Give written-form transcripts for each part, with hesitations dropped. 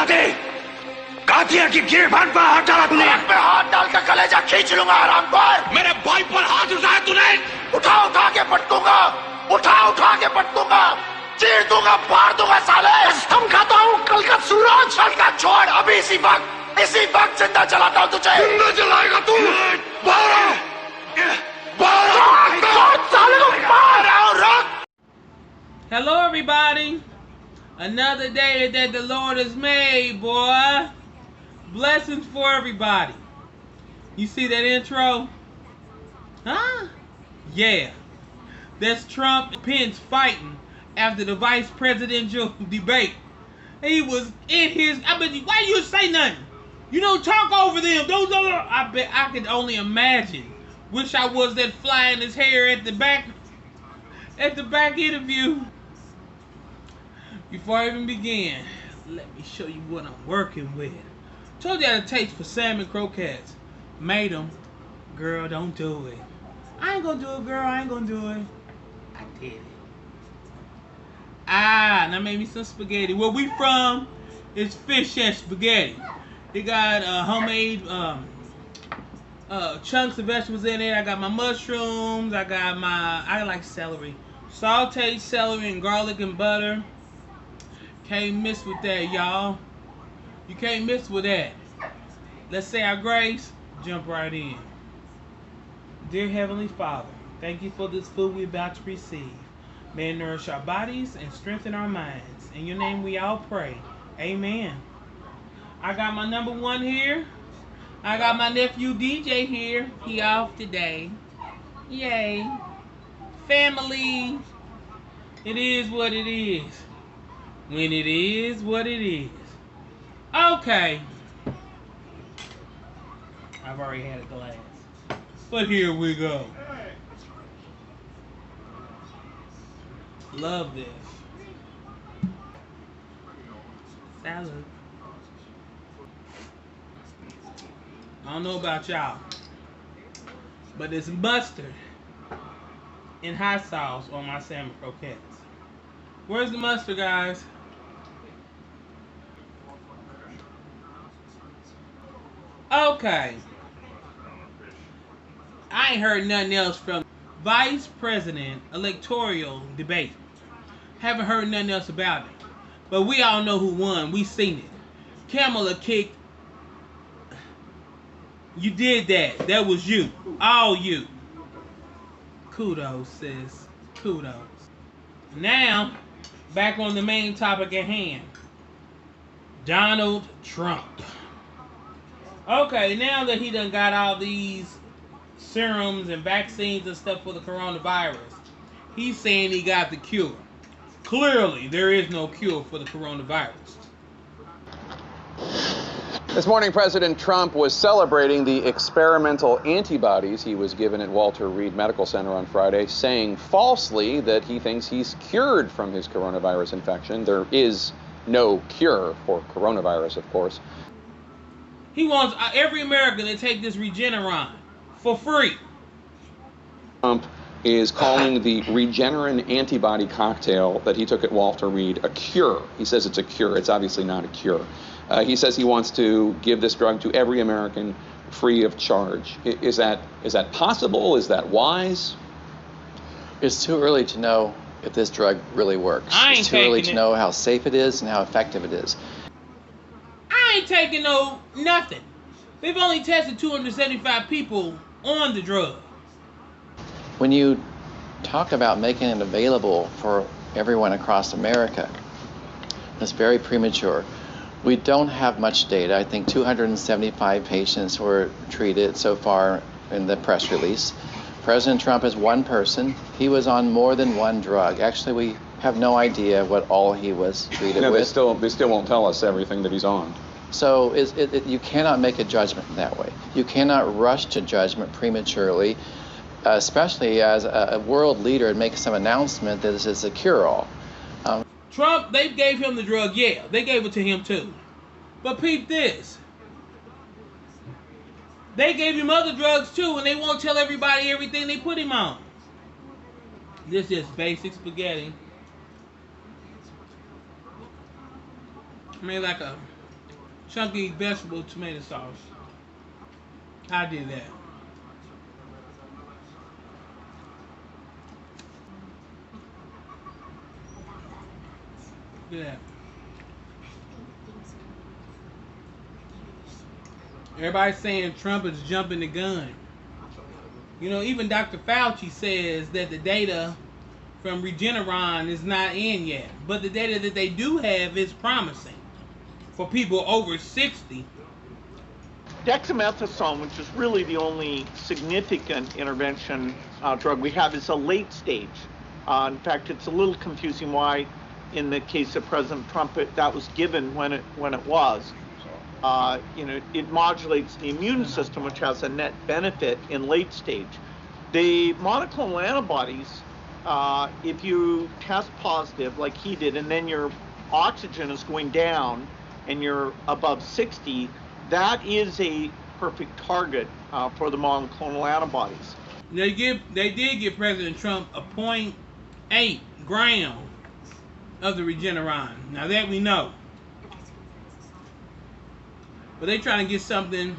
Katya की गिरबान पर हाथ डाला तूने। पे हाथ डाल के कलेजा खींच लूंगा हरामखोर। मेरे भाई पर हाथ उठाया तूने। उठा उठा के पटकूंगा, उठा उठा के पटकूंगा, चीर दूंगा, फाड़ दूंगा साले। कसम खाता हूँ कल का सूरज। कल का छोड़, अभी इसी वक्त जिंदा जलाता हूँ तुझे। जिंदा जलाएगा तू। Hello everybody. Another day that the Lord has made, boy. Blessings for everybody. You see that intro? Huh? Yeah. That's Trump and Pence fighting after the vice presidential debate. He was in his... why you say nothing? You don't talk over them. I bet I could only imagine. Wish I was that fly in his hair at the back interview. Before I even begin, let me show you what I'm working with. Told you I had a taste for salmon croquettes. Made them. Girl, don't do it. I ain't gonna do it, girl. I ain't gonna do it. I did it. And I made me some spaghetti. Where we from is fish and spaghetti. They got homemade chunks of vegetables in it. I got my mushrooms. I like celery. Sauteed celery and garlic and butter. Can't miss with that, y'all. You can't miss with that. Let's say our grace. Jump right in. Dear Heavenly Father, thank you for this food we're about to receive. May it nourish our bodies and strengthen our minds. In your name we all pray. Amen. I got my number one here. I got my nephew DJ here. He off today. Yay. Family. It is what it is. When it is what it is. Okay. I've already had a glass. But here we go. Love this. Salad. I don't know about y'all, but it's mustard and hot sauce on my salmon croquettes. Where's the mustard, guys? Okay. I ain't heard nothing else from Vice President electoral debate. Haven't heard nothing else about it. But we all know who won. We seen it. Kamala kicked. You did that. That was you. All you. Kudos, sis. Kudos. Now, back on the main topic at hand. Donald Trump. Okay, now that he done got all these serums and vaccines and stuff for the coronavirus, he's saying he got the cure. Clearly, there is no cure for the coronavirus. This morning, President Trump was celebrating the experimental antibodies he was given at Walter Reed Medical Center on Friday, saying falsely that he thinks he's cured from his coronavirus infection. There is no cure for coronavirus, of course. He wants every American to take this Regeneron for free. Trump is calling the Regeneron antibody cocktail that he took at Walter Reed a cure. He says it's a cure. It's obviously not a cure. He says he wants to give this drug to every American free of charge. Is that possible? Is that wise? It's too early to know if this drug really works. It's too early to know how safe it is and how effective it is. I ain't taking nothing. They've only tested 275 people on the drug. When you talk about making it available for everyone across America, it's very premature. We don't have much data. I think 275 patients were treated so far in the press release. President Trump is one person. He was on more than one drug. Actually, we have no idea what all he was treated with. They still won't tell us everything that he's on. So you cannot make a judgment that way. You cannot rush to judgment prematurely, especially as a world leader and make some announcement that this is a cure-all. Trump, they gave him the drug, yeah. They gave it to him too. But peep this. They gave him other drugs too, and they won't tell everybody everything they put him on. This is basic spaghetti. I mean, like a chunky vegetable tomato sauce. I did that. Yeah. Everybody's saying Trump is jumping the gun. You know, even Dr. Fauci says that the data from Regeneron is not in yet. But the data that they do have is promising for people over 60. Dexamethasone, which is really the only significant intervention drug we have, is a late stage. In fact, it's a little confusing why, in the case of President Trump, that was given when it was. You know, it modulates the immune system, which has a net benefit in late stage. The monoclonal antibodies, if you test positive like he did, and then your oxygen is going down and you're above 60, that is a perfect target for the monoclonal antibodies. They did give President Trump a 0.8 gram of the Regeneron. Now that we know. But they trying to get something,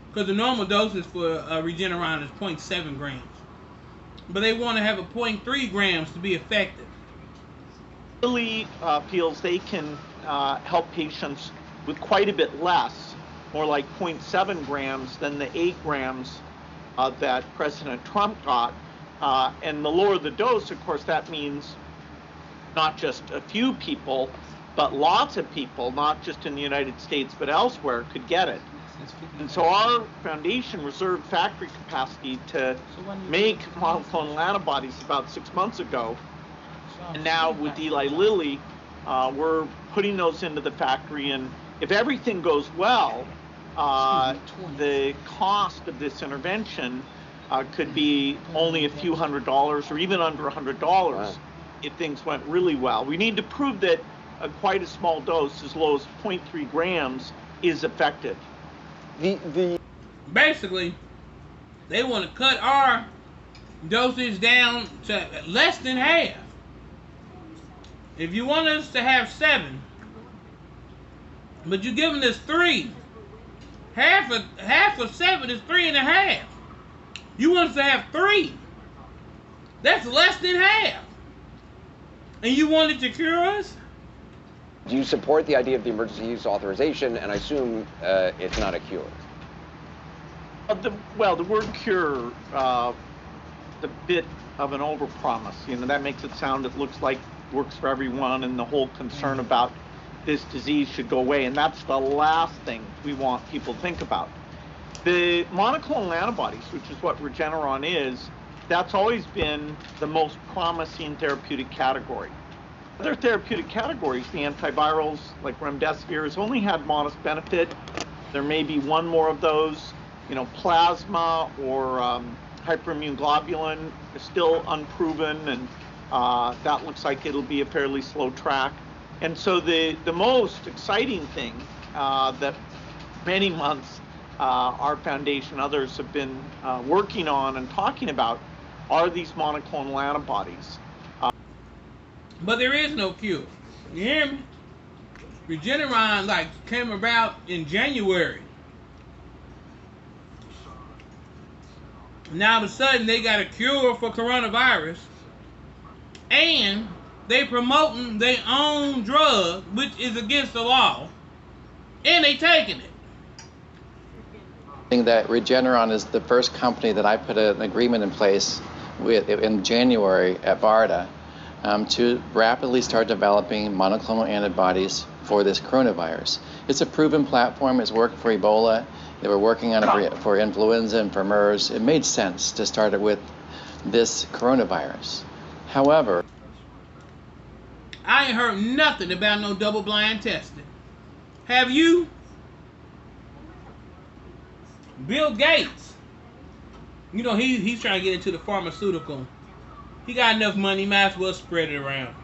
because the normal doses for Regeneron is 0.7 grams. But they want to have a 0.3 grams to be effective. Really feels they can help patients with quite a bit less, more like 0.7 grams than the 8 grams that President Trump got. And the lower the dose, of course, that means not just a few people, but lots of people, not just in the United States, but elsewhere, could get it. And so our foundation reserved factory capacity to make monoclonal antibodies about 6 months ago. And now with Eli Lilly, we're putting those into the factory. And if everything goes well, the cost of this intervention could be only a few $100s or even under $100 if things went really well. We need to prove that quite a small dose, as low as 0.3 grams, is effective. Basically, they want to cut our dosage down to less than half. If you want us to have 7, but you're giving us 3, half of 7 is 3.5. You want us to have 3. That's less than half. And you wanted to cure us? Do you support the idea of the emergency use authorization? And I assume it's not a cure. Well, the word cure, a bit of an overpromise. You know, that makes it sound, it looks like works for everyone, and the whole concern about this disease should go away. And that's the last thing we want people to think about. The monoclonal antibodies, which is what Regeneron is, that's always been the most promising therapeutic category. Other therapeutic categories, the antivirals like remdesivir, has only had modest benefit. There may be one more of those. You know, plasma or hyperimmune globulin is still unproven, and that looks like it'll be a fairly slow track. And so the most exciting thing that many months our foundation, others have been working on and talking about are these monoclonal antibodies. But there is no cure. You hear me? Regeneron came about in January. Now all of a sudden they got a cure for coronavirus, and they promoting their own drug, which is against the law, and they taking it. I think that Regeneron is the first company that I put an agreement in place with in January at BARDA to rapidly start developing monoclonal antibodies for this coronavirus. It's a proven platform. It's worked for Ebola. They were working on it for influenza and for MERS. It made sense to start it with this coronavirus. However, I ain't heard nothing about no double-blind testing. Have you? Bill Gates, you know, he's trying to get into the pharmaceutical. He got enough money, might as well spread it around.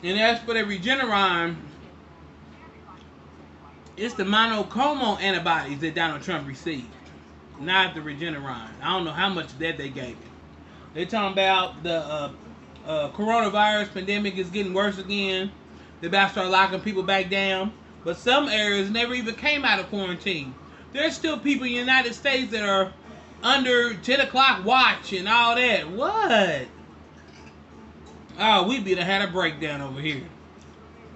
And as for the Regeneron, it's the monoclonal antibodies that Donald Trump received, not the Regeneron. I don't know how much of that they gave him. They're talking about the coronavirus pandemic is getting worse again. They're about to start locking people back down. But some areas never even came out of quarantine. There's still people in the United States that are under 10 o'clock watch and all that. What? Oh, we be done had a breakdown over here.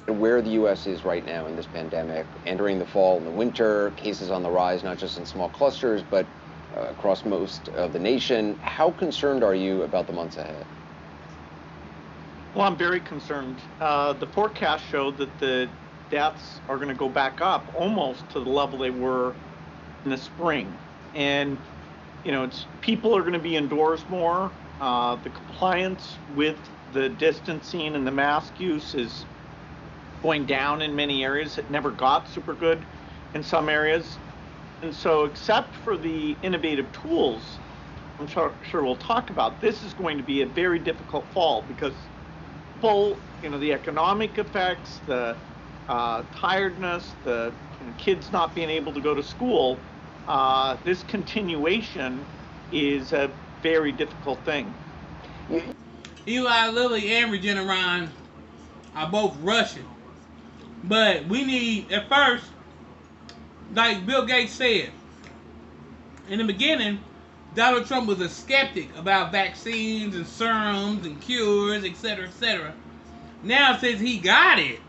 Where the U.S. is right now in this pandemic, entering the fall and the winter, cases on the rise, not just in small clusters, but across most of the nation. How concerned are you about the months ahead? Well, I'm very concerned. The forecast showed that the deaths are going to go back up almost to the level they were in the spring. And, you know, people are going to be indoors more. The compliance with the distancing and the mask use is going down in many areas. It never got super good in some areas. And so except for the innovative tools I'm sure we'll talk about, this is going to be a very difficult fall because people, you know, the economic effects, the tiredness, the kids not being able to go to school, this continuation is a very difficult thing. Eli Lilly and Regeneron are both Russian. But we need, at first, like Bill Gates said, in the beginning, Donald Trump was a skeptic about vaccines and serums and cures, etc., etc. Now, since he got it,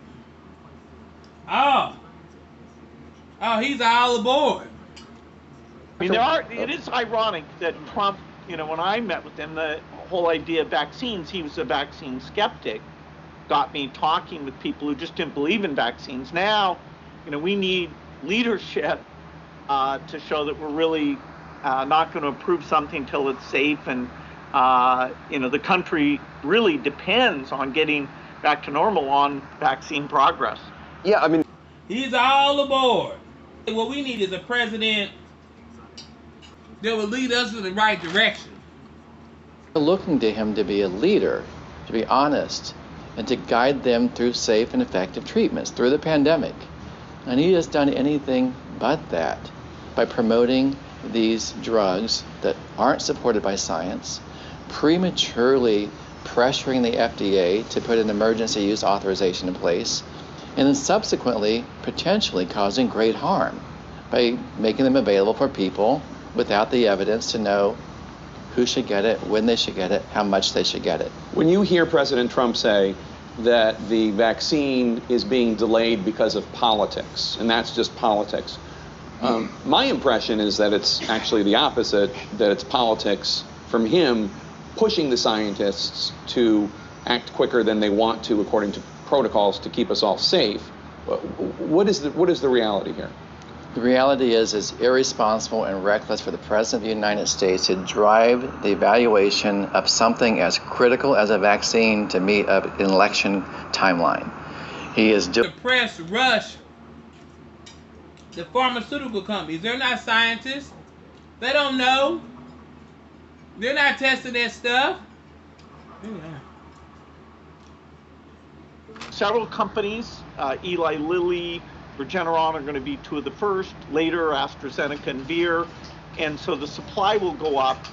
he's all aboard. I mean, it is ironic that Trump, you know, when I met with him, the whole idea of vaccines, he was a vaccine skeptic, got me talking with people who just didn't believe in vaccines. Now, you know, we need leadership to show that we're really not going to approve something till it's safe. And, you know, the country really depends on getting back to normal on vaccine progress. Yeah, I mean, he's all aboard. What we need is a president that will lead us in the right direction. We're looking to him to be a leader, to be honest, and to guide them through safe and effective treatments through the pandemic. And he has done anything but that by promoting these drugs that aren't supported by science, prematurely pressuring the FDA to put an emergency use authorization in place, and then subsequently potentially causing great harm by making them available for people without the evidence to know who should get it, when they should get it, how much they should get it. When you hear President Trump say that the vaccine is being delayed because of politics, and that's just politics, my impression is that it's actually the opposite, that it's politics from him pushing the scientists to act quicker than they want to according to protocols to keep us all safe. What is the reality here? The reality is it's irresponsible and reckless for the President of the United States to drive the evaluation of something as critical as a vaccine to meet an election timeline. He is The press rush the pharmaceutical companies. They're not scientists. They don't know. They're not testing that stuff. Several companies, Eli Lilly, Regeneron are going to be two of the first, later AstraZeneca and Vir, and so the supply will go up.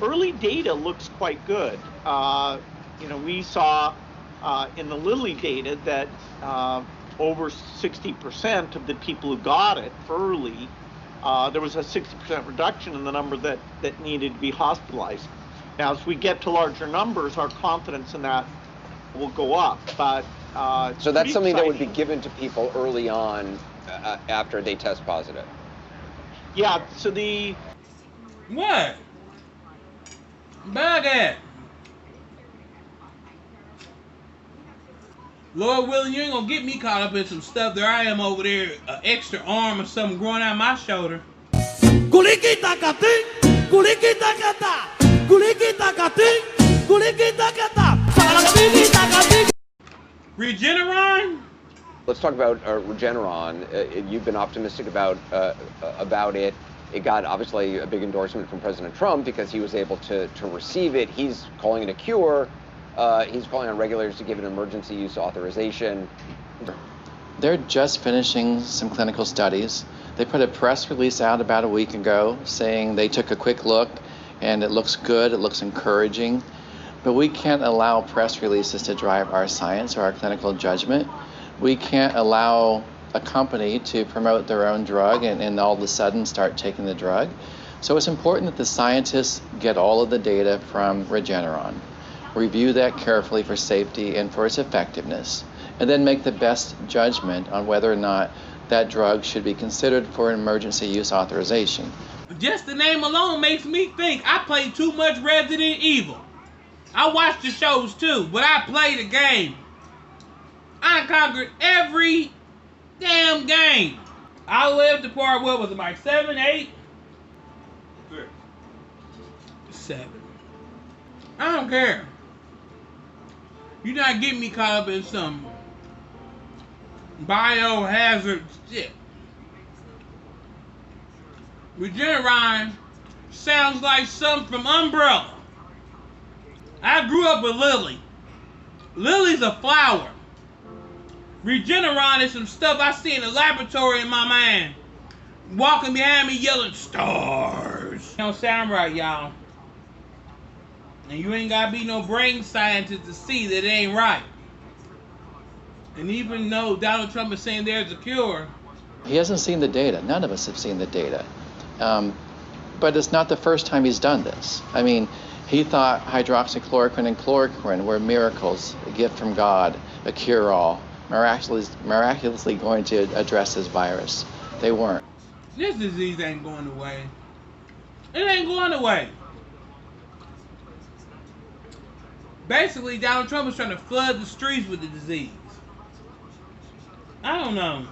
Early data looks quite good. We saw in the Lilly data that over 60% of the people who got it early, there was a 60% reduction in the number that needed to be hospitalized. Now, as we get to larger numbers, our confidence in that will go up. But so that's something that would be given to people early on after they test positive. Yeah. So the what? Bug it. Lord willing, you ain't gonna get me caught up in some stuff. There I am over there, an extra arm or something growing out my shoulder. Regeneron? Let's talk about Regeneron. You've been optimistic about it. It got obviously a big endorsement from President Trump because he was able to receive it. He's calling it a cure. He's calling on regulators to give it an emergency use authorization. They're just finishing some clinical studies. They put a press release out about a week ago saying they took a quick look and it looks good, it looks encouraging. But we can't allow press releases to drive our science or our clinical judgment. We can't allow a company to promote their own drug and all of a sudden start taking the drug. So it's important that the scientists get all of the data from Regeneron, review that carefully for safety and for its effectiveness, and then make the best judgment on whether or not that drug should be considered for an emergency use authorization. Just the name alone makes me think I played too much Resident Evil. I watch the shows too, but I play the game. I conquered every damn game. I lived the part, what was it, like 7, 8? 7. I don't care. You're not getting me caught up in some biohazard shit. Regeneron sounds like something from Umbrella. I grew up with Lily. Lily's a flower. Regeneron is some stuff I see in the laboratory in my mind. Walking behind me yelling stars. Don't sound right, y'all. And you ain't gotta be no brain scientist to see that it ain't right. And even though Donald Trump is saying there's a cure, he hasn't seen the data. None of us have seen the data. But it's not the first time he's done this. I mean, he thought hydroxychloroquine and chloroquine were miracles, a gift from God, a cure-all, miraculously going to address this virus. They weren't. this disease ain't going away. It ain't going away. Basically, Donald Trump is trying to flood the streets with the disease. I don't know.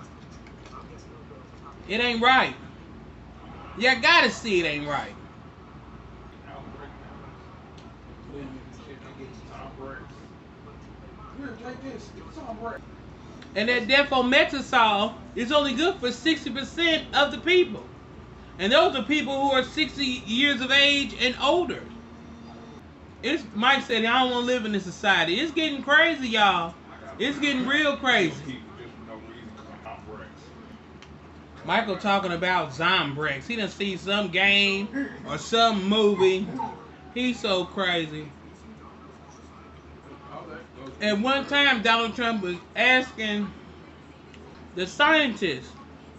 It ain't right. You gotta see it ain't right. And that defometasol is only good for 60% of the people. And those are people who are 60 years of age and older. Mike said, I don't want to live in this society. It's getting crazy, y'all. It's getting real crazy. Michael talking about Zombrex. He done see some game or some movie. He's so crazy. At one time, Donald Trump was asking the scientists,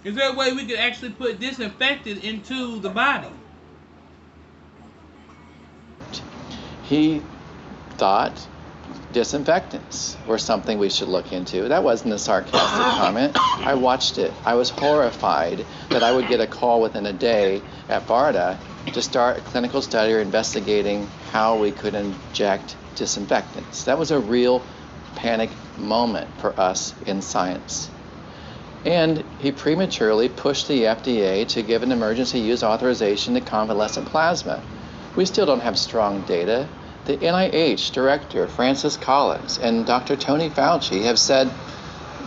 is there a way we could actually put disinfectant into the body? He thought disinfectants were something we should look into. That wasn't a sarcastic comment. I watched it. I was horrified that I would get a call within a day at BARDA to start a clinical study or investigating how we could inject disinfectants. That was a real panic moment for us in science. And he prematurely pushed the FDA to give an emergency use authorization to convalescent plasma. We still don't have strong data. The NIH director, Francis Collins, and Dr. Tony Fauci have said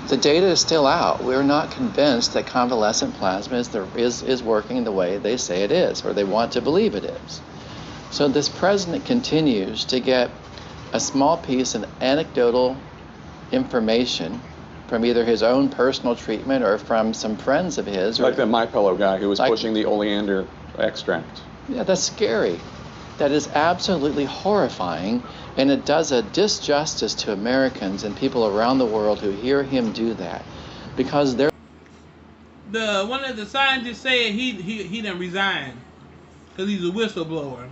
the data is still out. We're not convinced that convalescent plasma is working the way they say it is, or they want to believe it is. So this president continues to get a small piece of anecdotal information from either his own personal treatment or from some friends of his. Like the MyPillow guy who was pushing the oleander extract. Yeah, that's scary. That is absolutely horrifying, and it does a disjustice to Americans and people around the world who hear him do that, because they're... One of the scientists said he done resigned because he's a whistleblower.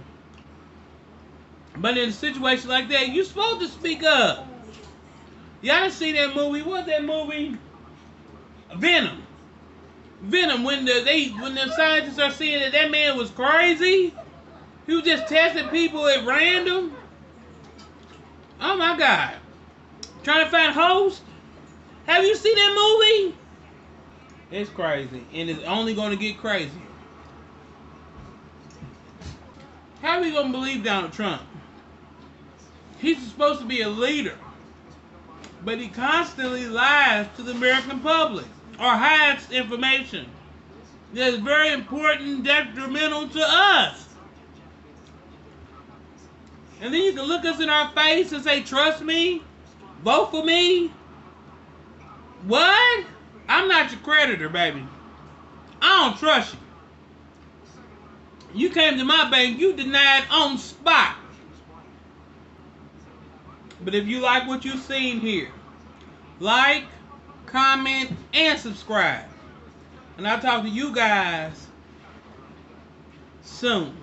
But in a situation like that, you're supposed to speak up. Y'all done see that movie? What's that movie? Venom. Venom. When the scientists are saying that man was crazy, he was just testing people at random. Oh my God! Trying to find hosts. Have you seen that movie? It's crazy, and it's only going to get crazier. How are we going to believe Donald Trump? He's supposed to be a leader, but he constantly lies to the American public or hides information that is very important and detrimental to us. And then you can look us in our face and say, trust me, vote for me. What? I'm not your creditor, baby. I don't trust you. You came to my bank, you denied on spot. But if you like what you've seen here, like, comment, and subscribe. And I'll talk to you guys soon.